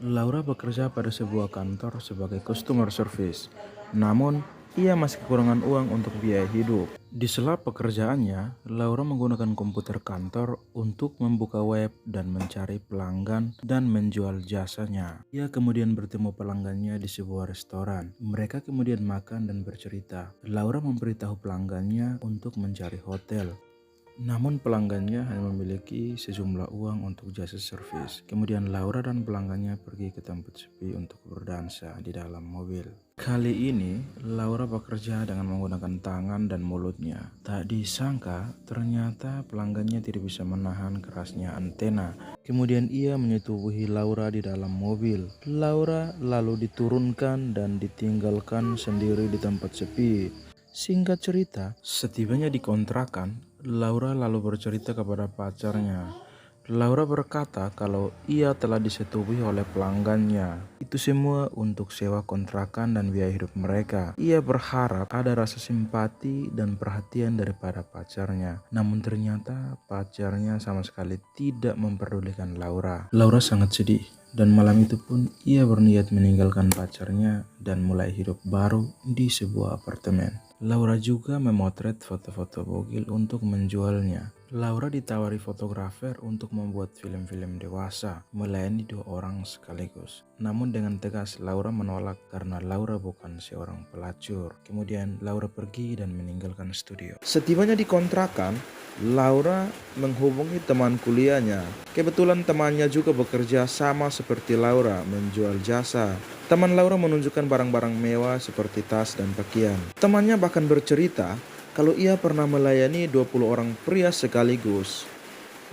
Laura bekerja pada sebuah kantor sebagai customer service. Namun, ia masih kekurangan uang untuk biaya hidup. Di sela pekerjaannya, Laura menggunakan komputer kantor untuk membuka web dan mencari pelanggan dan menjual jasanya. Ia kemudian bertemu pelanggannya di sebuah restoran. Mereka kemudian makan dan bercerita. Laura memberitahu pelanggannya untuk mencari hotel. Namun pelanggannya hanya memiliki sejumlah uang untuk jasa servis. Kemudian Laura dan pelanggannya pergi ke tempat sepi untuk berdansa di dalam mobil. Kali ini Laura bekerja dengan menggunakan tangan dan mulutnya. Tak disangka ternyata pelanggannya tidak bisa menahan kerasnya antena. Kemudian ia menyetubuhi Laura di dalam mobil. Laura lalu diturunkan dan ditinggalkan sendiri di tempat sepi. Singkat cerita, setibanya di kontrakan, Laura lalu bercerita kepada pacarnya. Laura berkata kalau ia telah disetubuhi oleh pelanggannya. Itu semua untuk sewa kontrakan dan biaya hidup mereka. Ia berharap ada rasa simpati dan perhatian daripada pacarnya. Namun ternyata pacarnya sama sekali tidak memperdulikan Laura. Laura sangat sedih. Dan malam itu pun ia berniat meninggalkan pacarnya dan mulai hidup baru di sebuah apartemen. Laura juga memotret foto-foto bogil untuk menjualnya. Laura ditawari fotografer untuk membuat film-film dewasa, melayani 2 orang sekaligus. Namun dengan tegas Laura menolak karena Laura bukan seorang pelacur. Kemudian Laura pergi dan meninggalkan studio. Setibanya di kontrakan, Laura menghubungi teman kuliahnya. Kebetulan temannya juga bekerja sama seperti Laura, menjual jasa. Teman Laura menunjukkan barang-barang mewah seperti tas dan pakaian. Temannya bahkan bercerita kalau ia pernah melayani 20 orang pria sekaligus.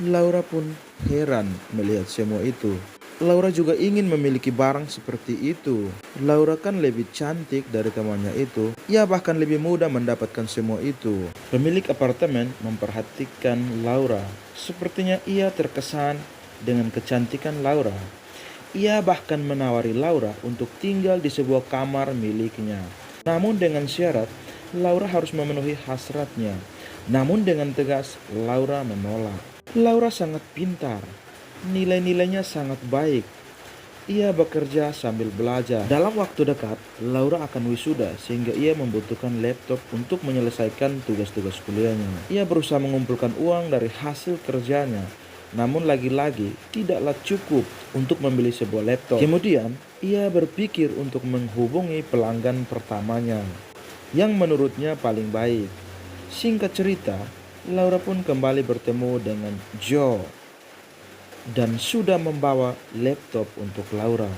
Laura pun heran melihat semua itu. Laura juga ingin memiliki barang seperti itu. Laura kan lebih cantik dari temannya itu. Ia bahkan lebih mudah mendapatkan semua itu. Pemilik apartemen memperhatikan Laura. Sepertinya ia terkesan dengan kecantikan Laura. Ia bahkan menawari Laura untuk tinggal di sebuah kamar miliknya. Namun dengan syarat, Laura harus memenuhi hasratnya. Namun dengan tegas, Laura menolak. Laura sangat pintar. Nilai-nilainya sangat baik. Ia bekerja sambil belajar. Dalam waktu dekat, Laura akan wisuda sehingga ia membutuhkan laptop untuk menyelesaikan tugas-tugas kuliahnya. Ia berusaha mengumpulkan uang dari hasil kerjanya. Namun lagi-lagi tidaklah cukup untuk membeli sebuah laptop. Kemudian, ia berpikir untuk menghubungi pelanggan pertamanya yang menurutnya paling baik. Singkat cerita, Laura pun kembali bertemu dengan Joe dan sudah membawa laptop untuk Laura.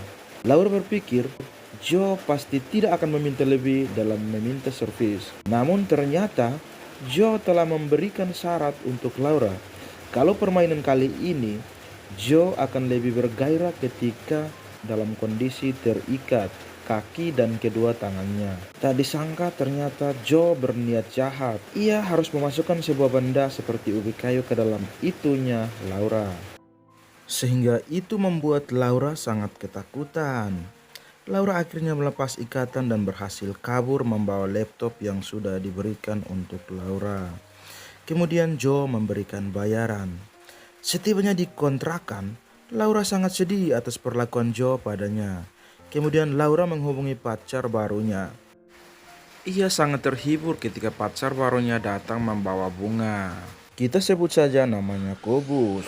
Laura berpikir Joe pasti tidak akan meminta lebih dalam meminta servis. Namun ternyata Joe telah memberikan syarat untuk Laura. Kalau permainan kali ini, Joe akan lebih bergairah ketika dalam kondisi terikat kaki dan kedua tangannya. Tak disangka ternyata Joe berniat jahat. Ia harus memasukkan sebuah benda seperti ubi kayu ke dalam itunya Laura. Sehingga itu membuat Laura sangat ketakutan. Laura akhirnya melepas ikatan dan berhasil kabur membawa laptop yang sudah diberikan untuk Laura. Kemudian Joe memberikan bayaran. Setibanya di kontrakan, Laura sangat sedih atas perlakuan Joe padanya. Kemudian Laura menghubungi pacar barunya. Ia sangat terhibur ketika pacar barunya datang membawa bunga. Kita sebut saja namanya Kobus.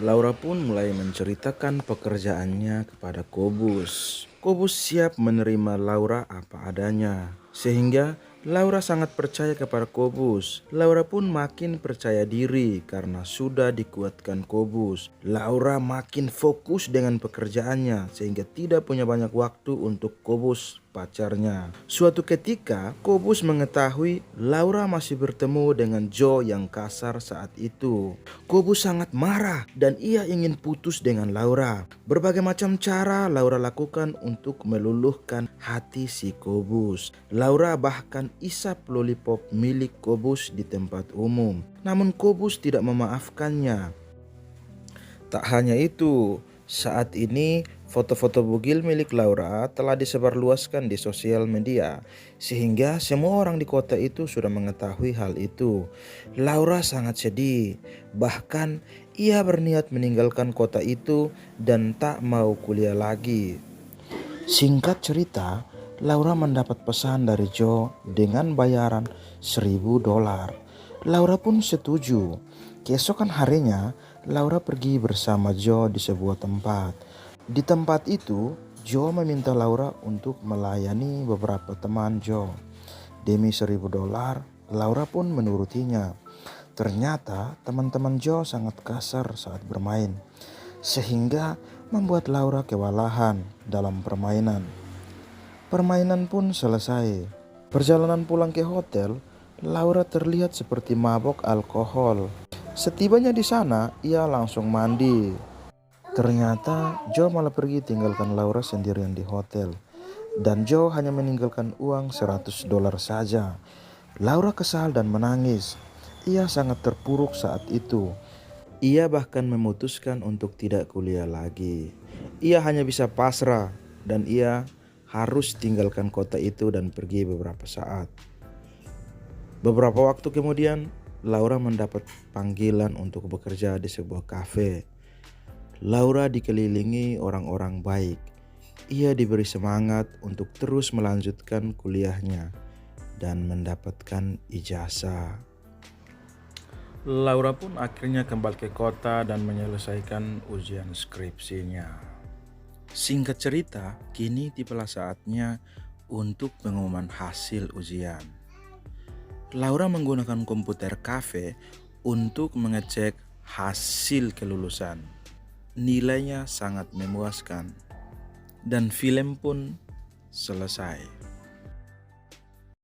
Laura pun mulai menceritakan pekerjaannya kepada Kobus. Kobus siap menerima Laura apa adanya. Sehingga Laura sangat percaya kepada Kobus. Laura pun makin percaya diri karena sudah dikuatkan Kobus. Laura makin fokus dengan pekerjaannya sehingga tidak punya banyak waktu untuk Kobus pacarnya. Suatu ketika Kobus mengetahui Laura masih bertemu dengan Joe yang kasar saat itu. Kobus sangat marah dan ia ingin putus dengan Laura. Berbagai macam cara Laura lakukan untuk meluluhkan hati si Kobus. Laura bahkan isap lollipop milik Kobus di tempat umum. Namun Kobus tidak memaafkannya. Tak hanya itu, saat ini foto-foto bugil milik Laura telah disebarluaskan di sosial media, sehingga semua orang di kota itu sudah mengetahui hal itu. Laura sangat sedih, bahkan Ia berniat meninggalkan kota itu dan tak mau kuliah lagi. Singkat cerita, Laura mendapat pesan dari Joe dengan bayaran $1.000. Laura pun setuju. Keesokan harinya, Laura pergi bersama Joe di sebuah tempat. Di tempat itu, Joe meminta Laura untuk melayani beberapa teman Joe. Demi $1.000, Laura pun menurutinya. Ternyata teman-teman Joe sangat kasar saat bermain, sehingga membuat Laura kewalahan dalam permainan. Permainan pun selesai. Perjalanan pulang ke hotel, Laura terlihat seperti mabok alkohol. Setibanya di sana, ia langsung mandi. Ternyata Joe malah pergi tinggalkan Laura sendirian di hotel. Dan Joe hanya meninggalkan uang $100 saja. Laura kesal dan menangis. Ia sangat terpuruk saat itu. Ia bahkan memutuskan untuk tidak kuliah lagi. Ia hanya bisa pasrah dan ia harus tinggalkan kota itu dan pergi beberapa saat. Beberapa waktu kemudian, Laura mendapat panggilan untuk bekerja di sebuah kafe. Laura dikelilingi orang-orang baik. Ia diberi semangat untuk terus melanjutkan kuliahnya dan mendapatkan ijazah. Laura pun akhirnya kembali ke kota dan menyelesaikan ujian skripsinya. Singkat cerita, kini tibalah saatnya untuk pengumuman hasil ujian. Laura menggunakan komputer kafe untuk mengecek hasil kelulusan. Nilainya sangat memuaskan dan film pun selesai.